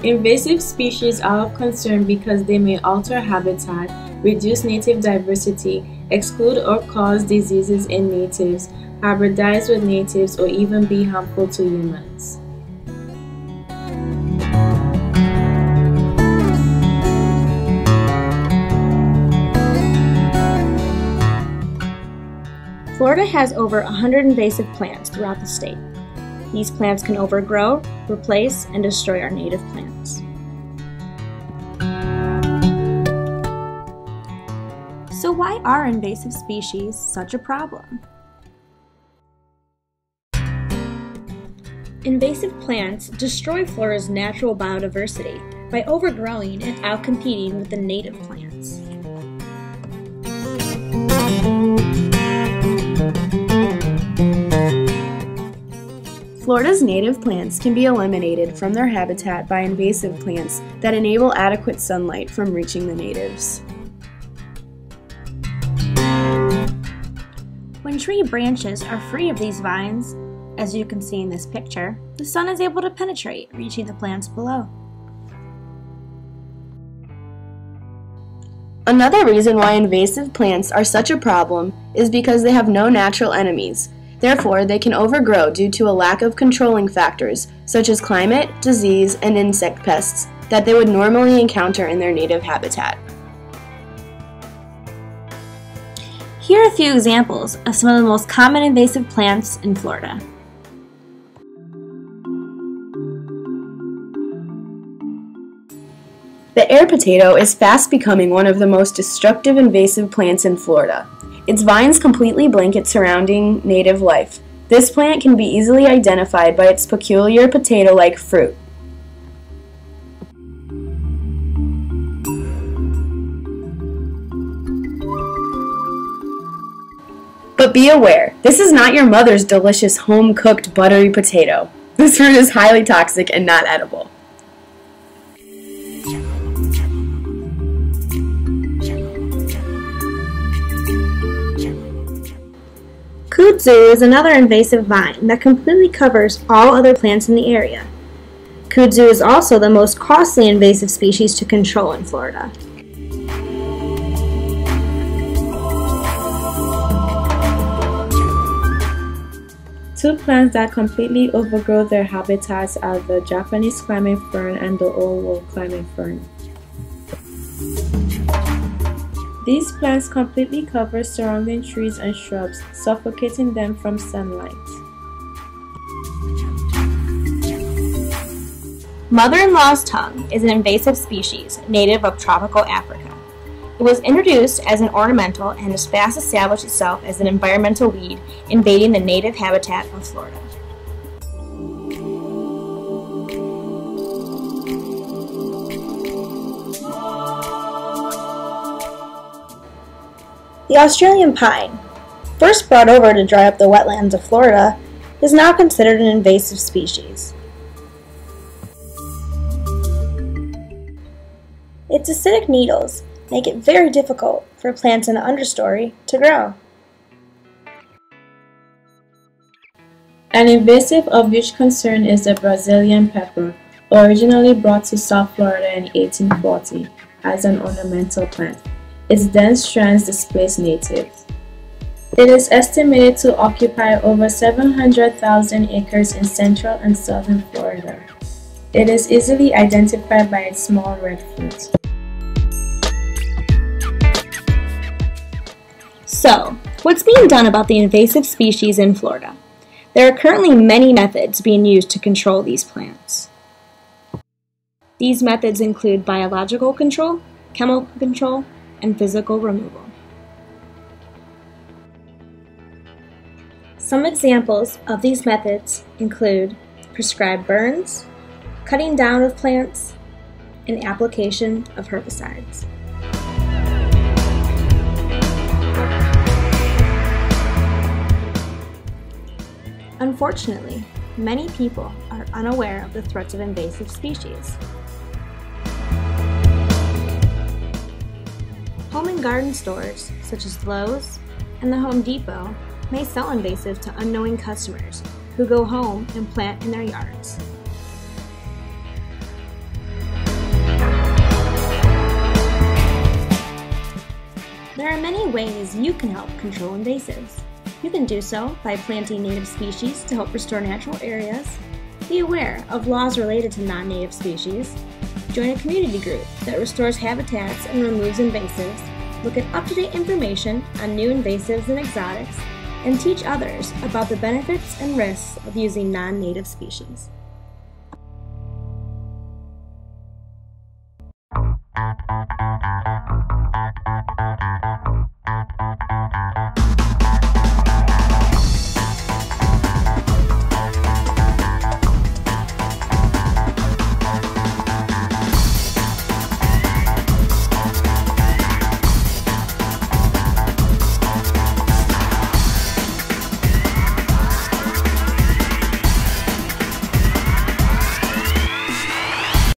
Invasive species are of concern because they may alter habitat, reduce native diversity, exclude or cause diseases in natives, hybridize with natives, or even be harmful to humans. Florida has over 100 invasive plants throughout the state. These plants can overgrow, replace, and destroy our native plants. So why are invasive species such a problem? Invasive plants destroy Florida's natural biodiversity by overgrowing and outcompeting with the native plants. Florida's native plants can be eliminated from their habitat by invasive plants that enable adequate sunlight from reaching the natives. When tree branches are free of these vines, as you can see in this picture, the sun is able to penetrate, reaching the plants below. Another reason why invasive plants are such a problem is because they have no natural enemies. Therefore, they can overgrow due to a lack of controlling factors, such as climate, disease, and insect pests, that they would normally encounter in their native habitat. Here are a few examples of some of the most common invasive plants in Florida. The air potato is fast becoming one of the most destructive invasive plants in Florida. Its vines completely blanket surrounding native life. This plant can be easily identified by its peculiar potato-like fruit. But be aware, this is not your mother's delicious home-cooked buttery potato. This fruit is highly toxic and not edible. Kudzu is another invasive vine that completely covers all other plants in the area. Kudzu is also the most costly invasive species to control in Florida. Two plants that completely overgrow their habitats are the Japanese climbing fern and the old world climbing fern. These plants completely cover surrounding trees and shrubs, suffocating them from sunlight. Mother-in-law's tongue is an invasive species native of tropical Africa. It was introduced as an ornamental and has fast established itself as an environmental weed, invading the native habitat of Florida. The Australian pine, first brought over to dry up the wetlands of Florida, is now considered an invasive species. Its acidic needles make it very difficult for plants in the understory to grow. An invasive of which concern is the Brazilian pepper, originally brought to South Florida in 1840 as an ornamental plant. Its dense strands displace natives. It is estimated to occupy over 700,000 acres in central and southern Florida. It is easily identified by its small red fruit. So, what's being done about the invasive species in Florida? There are currently many methods being used to control these plants. These methods include biological control, chemical control, and physical removal. Some examples of these methods include prescribed burns, cutting down of plants, and application of herbicides. Unfortunately, many people are unaware of the threats of invasive species. Home and garden stores, such as Lowe's and the Home Depot, may sell invasive to unknowing customers who go home and plant in their yards. There are many ways you can help control invasives. You can do so by planting native species to help restore natural areas, be aware of laws related to non-native species, join a community group that restores habitats and removes invasives, look at up-to-date information on new invasives and exotics, and teach others about the benefits and risks of using non-native species.